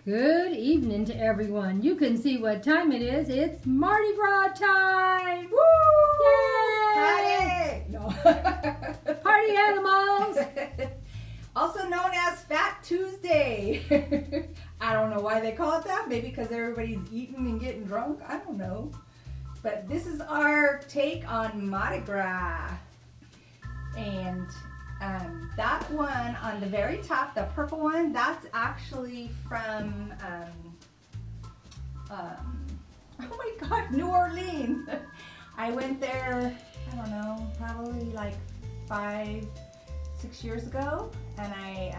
Good evening to everyone. You can see what time it is. It's Mardi Gras time! Woo! Yay! Party! No. Party animals! Also known as Fat Tuesday. I don't know why they call it that. Maybe because everybody's eating and getting drunk. I don't know. But this is our take on Mardi Gras. And that one on the very top, the purple one, that's actually from, oh my God, New Orleans. I went there, I don't know, probably like 5-6 years ago, and I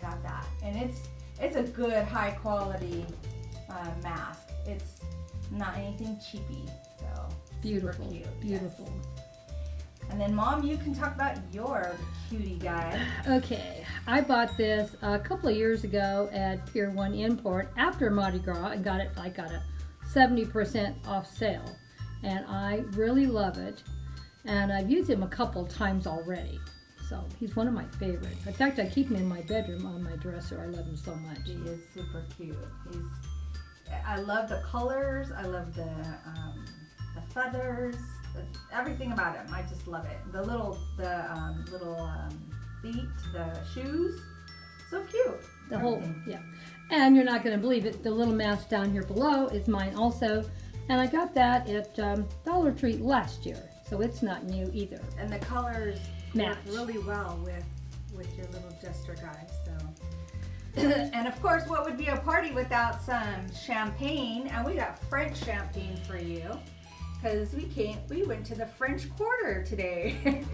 got that. And it's a good high quality mask. It's not anything cheapy, so Beautiful, super cute. beautiful. Yes. And then Mom, you can talk about your cutie guy. Okay, I bought this a couple of years ago at Pier 1 Import after Mardi Gras and got a 70% off sale. And I really love it. And I've used him a couple times already. So he's one of my favorites. In fact, I keep him in my bedroom on my dresser. I love him so much. He is super cute. I love the colors. I love the feathers. Everything about him. I just love it. The little feet, the shoes, so cute. The whole, yeah. And you're not going to believe it. The little mask down here below is mine also. And I got that at Dollar Tree last year. So it's not new either. And the colors match work really well with your little jester guy. So, and of course, what would be a party without some champagne? And we got French champagne for you because we went to the French Quarter today.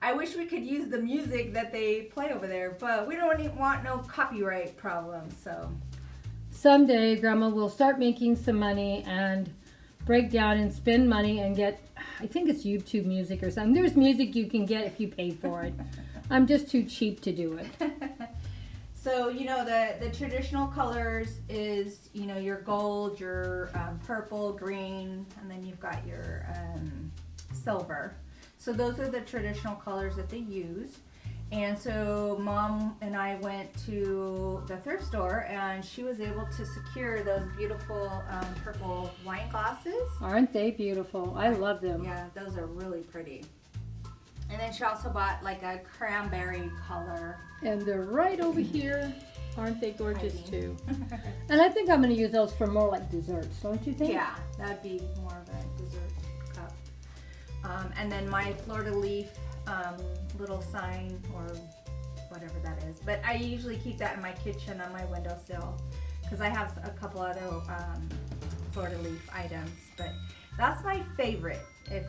I wish we could use the music that they play over there, but we don't want no copyright problems. So someday Grandma will start making some money and break down and spend money and get, I think it's YouTube music or something. There's music you can get if you pay for it. I'm just too cheap to do it. So, the traditional colors is, your gold, your purple, green, and then you've got your silver. So those are the traditional colors that they use. And so Mom and I went to the thrift store and she was able to secure those beautiful purple wine glasses. Aren't they beautiful? I love them. Yeah, those are really pretty. And then she also bought like a cranberry color. And they're right over here. Aren't they gorgeous too? And I think I'm going to use those for more like desserts, don't you think? Yeah, that'd be more of a dessert cup. And then my fleur-de-lis little sign or whatever that is. But I usually keep that in my kitchen on my windowsill because I have a couple other fleur-de-lis items. But that's my favorite, if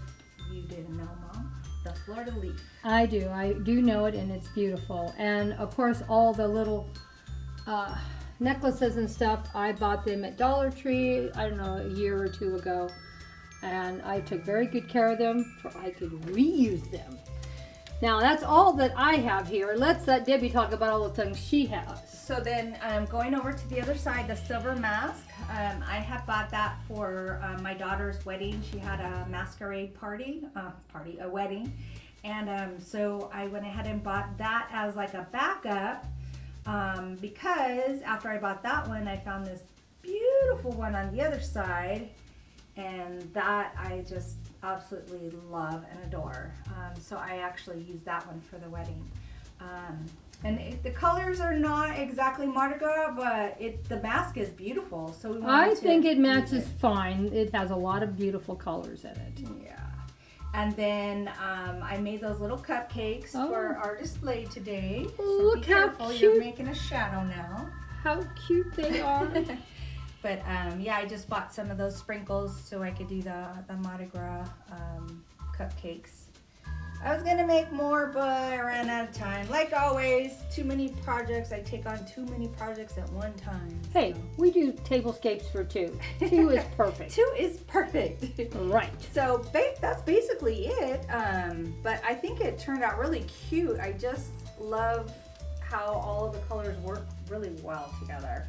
you didn't know, Mom. The fleur-de-lis. I do know it, and it's beautiful. And of course, all the little necklaces and stuff, I bought them at Dollar Tree, I don't know, a year or two ago. And I took very good care of them, for I could reuse them. Now, that's all that I have here. Let's let Debbie talk about all the things she has. So then, going over to the other side, the silver mask. I have bought that for my daughter's wedding. She had a masquerade a wedding. And so I went ahead and bought that as like a backup because after I bought that one, I found this beautiful one on the other side. And that I just absolutely love and adore. So I actually used that one for the wedding. And the colors are not exactly Mardi Gras, but the mask is beautiful. So I think it matches fine. It has a lot of beautiful colors in it. Yeah. And then I made those little cupcakes for our display today. So look be careful, how cute. You're making a shadow now. How cute they are. But yeah, I just bought some of those sprinkles so I could do the Mardi Gras cupcakes. I was gonna make more, but I ran out of time. Like always, too many projects. I take on too many projects at one time. Hey, so. we do tablescapes for two. Two is perfect. 2 is perfect. Right. So that's basically it. But I think it turned out really cute. I just love how all of the colors work really well together.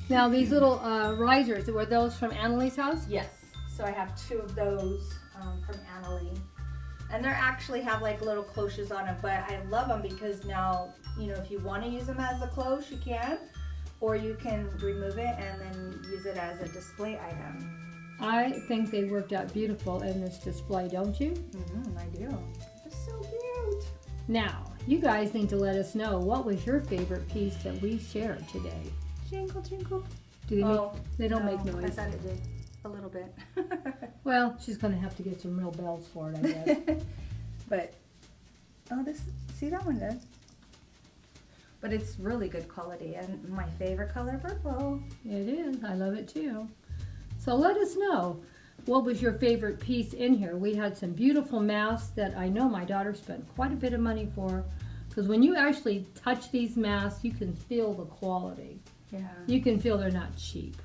Now, these little risers, were those from Annalie's house? Yes. So I have 2 of those from Annalie. And they actually have like little cloches on them, but I love them because now, if you want to use them as a cloche, you can. or you can remove it and then use it as a display item. I think they worked out beautiful in this display, don't you? I do. They're so cute. Now, you guys need to let us know what was your favorite piece that we shared today. Jingle, jingle. Do they make, they don't no, make noise. I thought it did a little bit. Well, she's going to have to get some real bells for it, I guess. But, oh, see that one does. But it's really good quality, and my favorite color, purple. It is. I love it too. So let us know, what was your favorite piece in here? We had some beautiful masks that I know my daughter spent quite a bit of money for, because when you actually touch these masks, you can feel the quality. Yeah. You can feel they're not cheap.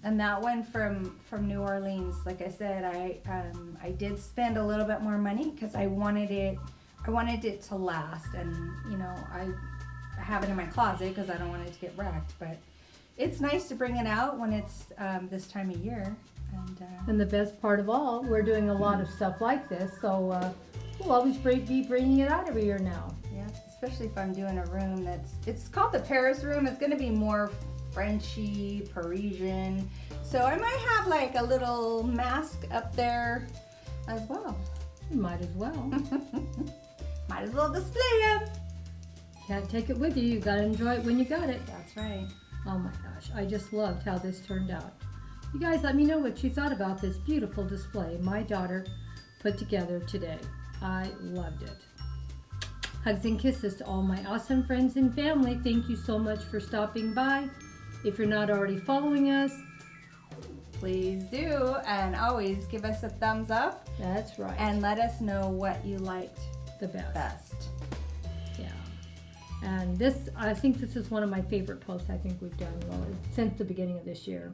And that one from New Orleans, like I said, I did spend a little bit more money because I wanted it to last, and you know, I have it in my closet because I don't want it to get wrecked. But it's nice to bring it out when it's this time of year. And the best part of all, we're doing a lot of stuff like this, so we'll always be bringing it out every year now. Yeah, especially if I'm doing a room it's called the Paris room. It's going to be more Frenchy, Parisian. So I might have like a little mask up there as well. You might as well. Might as well display them. Can't take it with you. You got to enjoy it when you got it. That's right. Oh my gosh, I just loved how this turned out. You guys let me know what you thought about this beautiful display my daughter put together today. I loved it. Hugs and kisses to all my awesome friends and family. Thank you so much for stopping by. If you're not already following us, please do, and always give us a thumbs up. That's right. And let us know what you liked the best. Yeah. And I think this is one of my favorite posts I think we've done since the beginning of this year.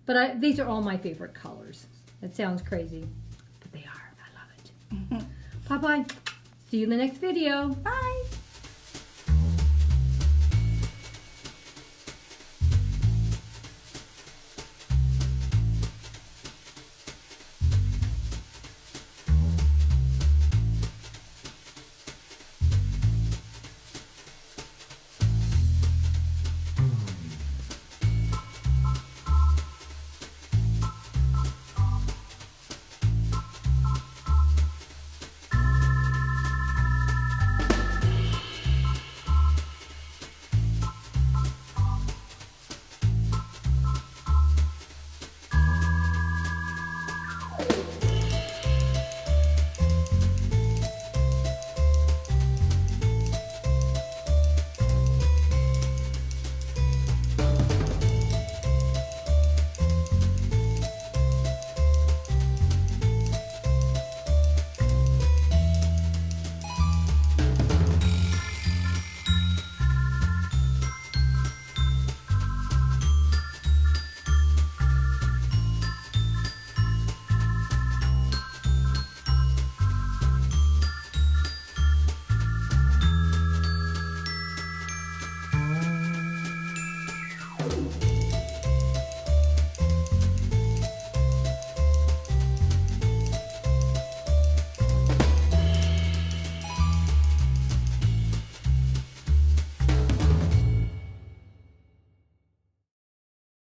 But these are all my favorite colors. It sounds crazy, but they are. I love it. Bye-bye. See you in the next video. Bye.